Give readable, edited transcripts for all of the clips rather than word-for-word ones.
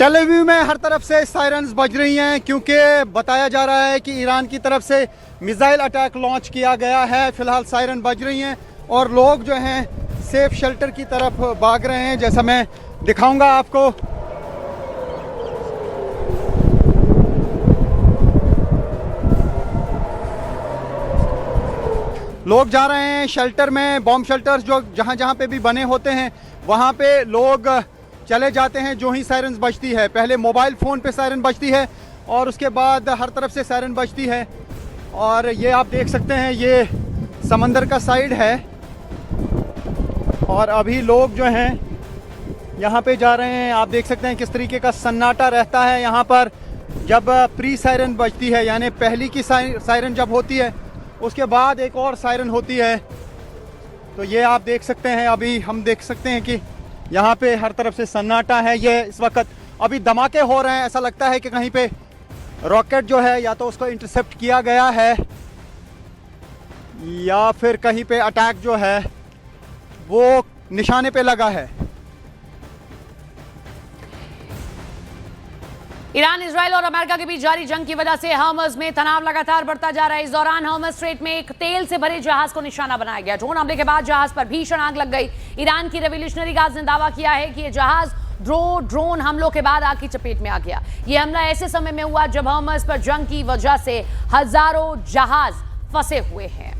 Tel Aviv में हर तरफ से सायरन्स बज रही हैं क्योंकि बताया जा रहा है कि ईरान की तरफ से मिसाइल अटैक लॉन्च किया गया है। फिलहाल सायरन बज रही हैं और लोग जो हैं सेफ शेल्टर की तरफ भाग रहे हैं, जैसा मैं दिखाऊंगा आपको। लोग जा रहे हैं शेल्टर में, बॉम्ब शेल्टर्स जो जहां पे भी बने होते हैं वहां पे लोग चले जाते हैं जो ही सायरन बजती है। पहले मोबाइल फ़ोन पे सायरन बजती है और उसके बाद हर तरफ से सायरन बजती है। और ये आप देख सकते हैं, ये समंदर का साइड है और अभी लोग जो हैं यहाँ पे जा रहे हैं। आप देख सकते हैं किस तरीके का सन्नाटा रहता है यहाँ पर जब प्री सायरन बजती है, यानी पहली की सायरन जब होती है उसके बाद एक और सायरन होती है। तो ये आप देख सकते हैं, अभी हम देख सकते हैं कि यहाँ पे हर तरफ से सन्नाटा है। ये इस वक्त अभी धमाके हो रहे हैं, ऐसा लगता है कि कहीं पे रॉकेट जो है या तो उसको इंटरसेप्ट किया गया है या फिर कहीं पे अटैक जो है वो निशाने पे लगा है। ईरान, इजराइल और अमेरिका के बीच जारी जंग की वजह से हॉर्मज़ में तनाव लगातार बढ़ता जा रहा है। इस दौरान हॉर्मज़ स्ट्रेट में एक तेल से भरे जहाज को निशाना बनाया गया। ड्रोन हमले के बाद जहाज पर भीषण आग लग गई। ईरान की रेवोल्यूशनरी गार्ड्स ने दावा किया है कि यह जहाज ड्रोन हमलों के बाद आग की चपेट में आ गया। यह हमला ऐसे समय में हुआ जब हॉर्मज़ पर जंग की वजह से हजारों जहाज फंसे हुए हैं।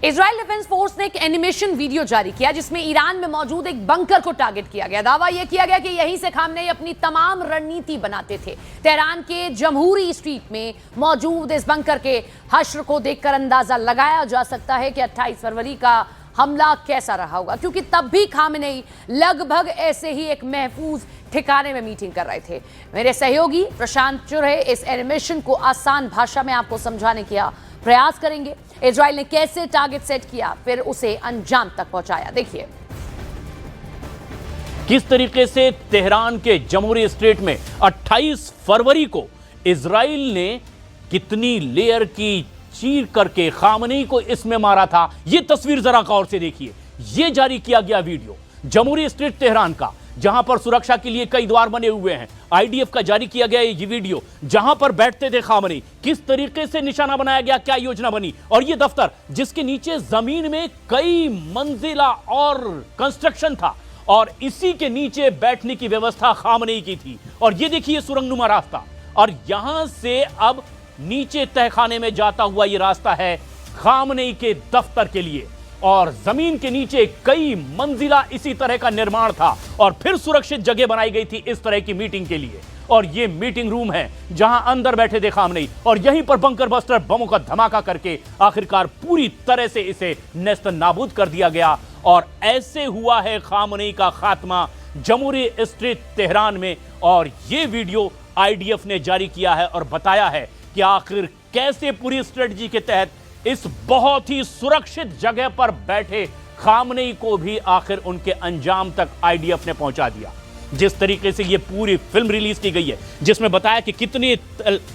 इजराइल डिफेंस फोर्स ने एक एनिमेशन वीडियो जारी किया जिसमें ईरान में मौजूद एक बंकर को टारगेट किया गया। दावा यह किया गया कि यहीं से खामनेई अपनी तमाम रणनीति बनाते थे। तेहरान के जमहूरी स्ट्रीट में मौजूद इस बंकर के हश्र को देखकर अंदाजा लगाया जा सकता है कि 28 फरवरी का हमला कैसा रहा होगा, क्योंकि तब भी खामनेई लगभग ऐसे ही एक महफूज ठिकाने में मीटिंग कर रहे थे। मेरे सहयोगी प्रशांत चुरे इस एनिमेशन को आसान भाषा में आपको समझाने का प्रयास करेंगे। इजराइल ने कैसे टारगेट सेट किया, फिर उसे अंजाम तक पहुंचाया। देखिए किस तरीके से तेहरान के जमहूरी स्ट्रीट में 28 फरवरी को इजराइल ने कितनी लेयर की चीर करके खामनेई को इसमें मारा था। यह तस्वीर जरा गौर से देखिए। यह जारी किया गया वीडियो जमहूरी स्ट्रीट तेहरान का, जहां पर सुरक्षा के लिए कई द्वार बने हुए हैं। आईडीएफ का जारी किया गया ये वीडियो, जहां पर बैठते थे खामनेई, किस तरीके से निशाना बनाया गया, क्या योजना बनी। और ये दफ्तर जिसके नीचे जमीन में कई मंजिला और कंस्ट्रक्शन था और इसी के नीचे बैठने की व्यवस्था खामनेई की थी। और ये देखिए सुरंगनुमा रास्ता, और यहां से अब नीचे तहखाने में जाता हुआ ये रास्ता है खामनेई के दफ्तर के लिए। और जमीन के नीचे कई मंजिला इसी तरह का निर्माण था और फिर सुरक्षित जगह बनाई गई थी इस तरह की मीटिंग के लिए। और ये मीटिंग रूम है जहां अंदर बैठे थे खामनेई, और यहीं पर बंकर बस्टर बमों का धमाका करके आखिरकार पूरी तरह से इसे नेस्त नाबूद कर दिया गया। और ऐसे हुआ है खामनेई का खात्मा जमहूरी स्ट्रीट तेहरान में। और ये वीडियो आईडीएफ ने जारी किया है और बताया है कि आखिर कैसे पूरी स्ट्रेटजी के तहत इस बहुत ही सुरक्षित जगह पर बैठे खामनेई को भी आखिर उनके अंजाम तक आईडीएफ ने पहुंचा दिया। जिस तरीके से ये पूरी फिल्म रिलीज की गई है जिसमें बताया कि कितने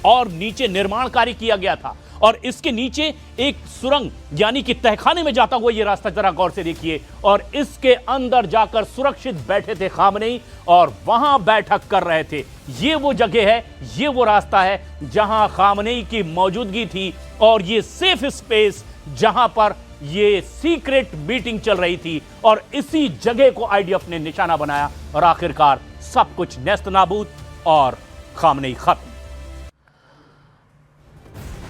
और नीचे निर्माण कार्य किया गया था, और इसके नीचे एक सुरंग यानी कि तहखाने में जाता हुआ ये रास्ता जरा गौर से देखिए। और इसके अंदर जाकर सुरक्षित बैठे थे खामनेई और वहां बैठक कर रहे थे। ये वो जगह है, ये वो रास्ता है जहां खामनेई की मौजूदगी थी, और ये सेफ स्पेस जहां पर ये सीक्रेट मीटिंग चल रही थी। और इसी जगह को आईडीएफ ने निशाना बनाया और आखिरकार सब कुछ नेस्त नाबूद और खामनेई खत्म।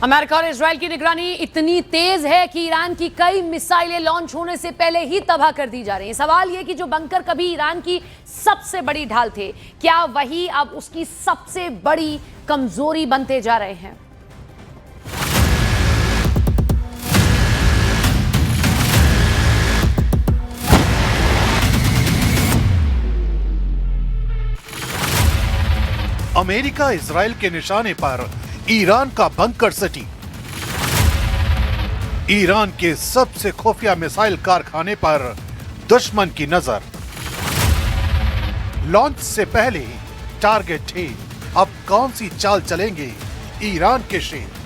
अमेरिका और इजराइल की निगरानी इतनी तेज है कि ईरान की कई मिसाइलें लॉन्च होने से पहले ही तबाह कर दी जा रही हैं। सवाल यह कि जो बंकर कभी ईरान की सबसे बड़ी ढाल थे, क्या वही अब उसकी सबसे बड़ी कमजोरी बनते जा रहे हैं? अमेरिका इजराइल के निशाने पर ईरान का बंकर सिटी। ईरान के सबसे खुफिया मिसाइल कारखाने पर दुश्मन की नजर। लॉन्च से पहले टारगेट हिट। अब कौन सी चाल चलेंगे ईरान के शेर?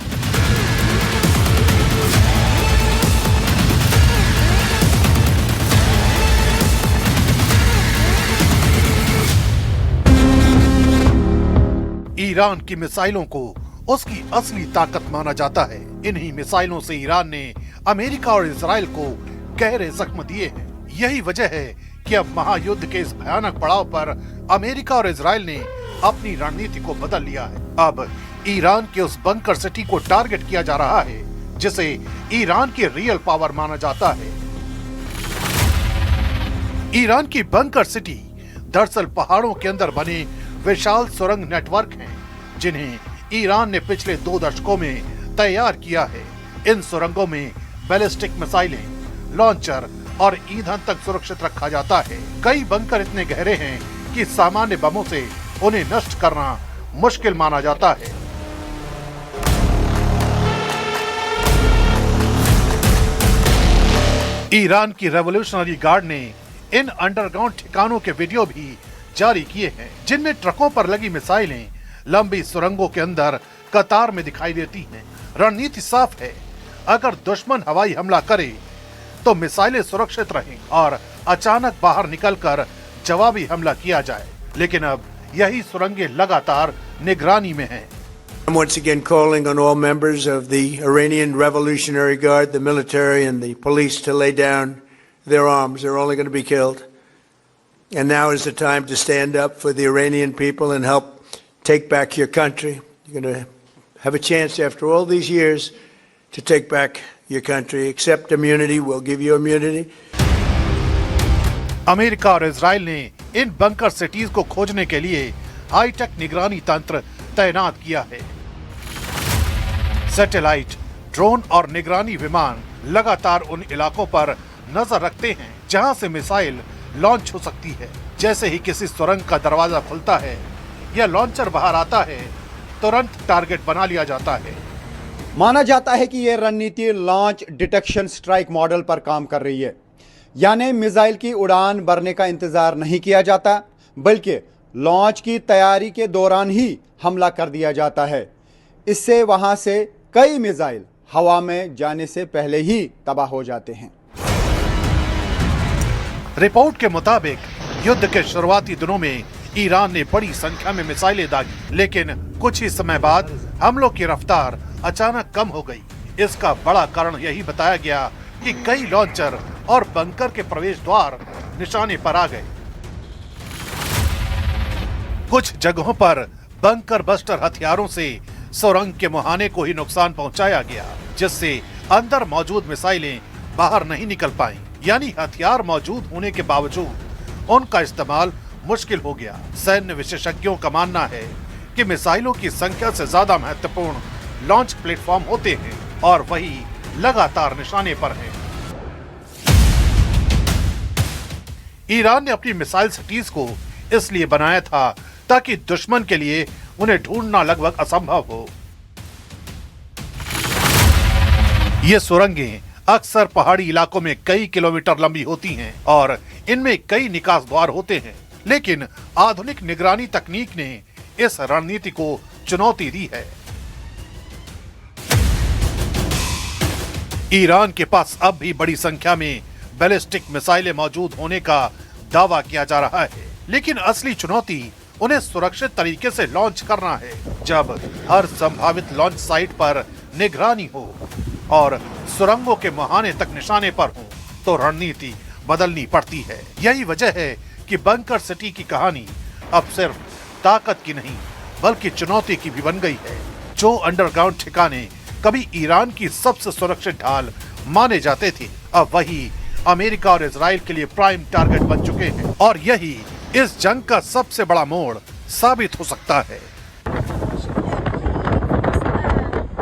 ईरान की मिसाइलों को उसकी असली ताकत माना जाता है। इन्हीं मिसाइलों से ईरान ने अमेरिका और इजराइल को गहरे जख्म दिए हैं। यही वजह है कि अब महायुद्ध के इस भयानक पड़ाव पर अमेरिका और इजराइल ने अपनी रणनीति को बदल लिया है। अब ईरान के उस बंकर सिटी को टारगेट किया जा रहा है जिसे ईरान की रियल पावर माना जाता है। ईरान की बंकर सिटी दरअसल पहाड़ों के अंदर बने विशाल सुरंग नेटवर्क हैं, जिन्हें ईरान ने पिछले 2 दशकों में तैयार किया है। इन सुरंगों में बैलिस्टिक मिसाइलें, लॉन्चर और ईंधन तक सुरक्षित रखा जाता है। कई बंकर इतने गहरे हैं कि सामान्य बमों से उन्हें नष्ट करना मुश्किल माना जाता है। ईरान की रेवोल्यूशनरी गार्ड ने इन अंडरग्राउंड ठिकानों के वीडियो भी जारी किए हैं, जिनमें ट्रकों पर लगी मिसाइलें लंबी सुरंगों के अंदर कतार में दिखाई देती हैं। रणनीति साफ है, अगर दुश्मन हवाई हमला करे तो मिसाइलें सुरक्षित रहें और अचानक बाहर निकलकर जवाबी हमला किया जाए। लेकिन अब यही सुरंगें लगातार निगरानी में हैं। I'm once again calling on all members of the Iranian Revolutionary Guard, the military and the police to lay down their arms. They're only going to be killed. And now is the time to stand up for the Iranian people and help take back your country. You're going to have a chance after all these years to take back your country. Accept immunity. We'll give you immunity. America और Israel ने इन bunker cities को खोजने के लिए hi tech निगरानी तंत्र तैनात किया है। सैटेलाइट, ड्रोन और निगरानी विमान लगातार उन इलाकों पर नजर रखते हैं जहां से मिसाइल लॉन्च हो सकती है। जैसे ही किसी सुरंग का दरवाजा खुलता है या लॉन्चर बाहर आता है, तुरंत टारगेट बना लिया जाता है। माना जाता है कि यह रणनीति लॉन्च डिटेक्शन स्ट्राइक मॉडल पर काम कर रही है, यानी मिसाइल की उड़ान भरने का इंतजार नहीं किया जाता, बल्कि लॉन्च की तैयारी के दौरान ही हमला कर दिया जाता है। इससे वहां से कई मिसाइल हवा में जाने से पहले ही तबाह हो जाते हैं। रिपोर्ट के मुताबिक युद्ध के शुरुआती दिनों में ईरान ने बड़ी संख्या में मिसाइलें दागी, लेकिन कुछ ही समय बाद हमलों की रफ्तार अचानक कम हो गई। इसका बड़ा कारण यही बताया गया कि कई लॉन्चर और बंकर के प्रवेश द्वार निशाने पर आ गए। कुछ जगहों पर बंकर बस्टर हथियारों से सुरंग के मुहाने को ही नुकसान पहुंचाया गया, जिससे अंदर मौजूद मिसाइलें बाहर नहीं निकल पाईं। यानी हथियार मौजूद होने के बावजूद उनका इस्तेमाल मुश्किल हो गया। सैन्य विशेषज्ञों का मानना है कि मिसाइलों की संख्या से ज्यादा महत्वपूर्ण लॉन्च प्लेटफॉर्म होते हैं और वही लगातार निशाने पर हैं। ईरान ने अपनी मिसाइल सिटीज को इसलिए बनाया था ताकि दुश्मन के लिए उन्हें ढूंढना लगभग असंभव हो। ये सुरंगें अक्सर पहाड़ी इलाकों में कई किलोमीटर लंबी होती हैं और इनमें कई निकास द्वार होते हैं, लेकिन आधुनिक निगरानी तकनीक ने इस रणनीति को चुनौती दी है। ईरान के पास अब भी बड़ी संख्या में बैलिस्टिक मिसाइलें मौजूद होने का दावा किया जा रहा है, लेकिन असली चुनौती उन्हें सुरक्षित तरीके से लॉन्च करना है। जब हर संभावित लॉन्च साइट पर निगरानी हो और सुरंगों के मुहाने तक निशाने पर हो, तो रणनीति बदलनी पड़ती है। यही वजह है कि बंकर सिटी की कहानी अब सिर्फ ताकत की नहीं बल्कि चुनौती की भी बन गई है। जो अंडरग्राउंड ठिकाने कभी ईरान की सबसे सुरक्षित ढाल माने जाते थे, अब वही अमेरिका और इजराइल के लिए प्राइम टारगेट बन चुके हैं और यही इस जंग का सबसे बड़ा मोड़ साबित हो सकता है।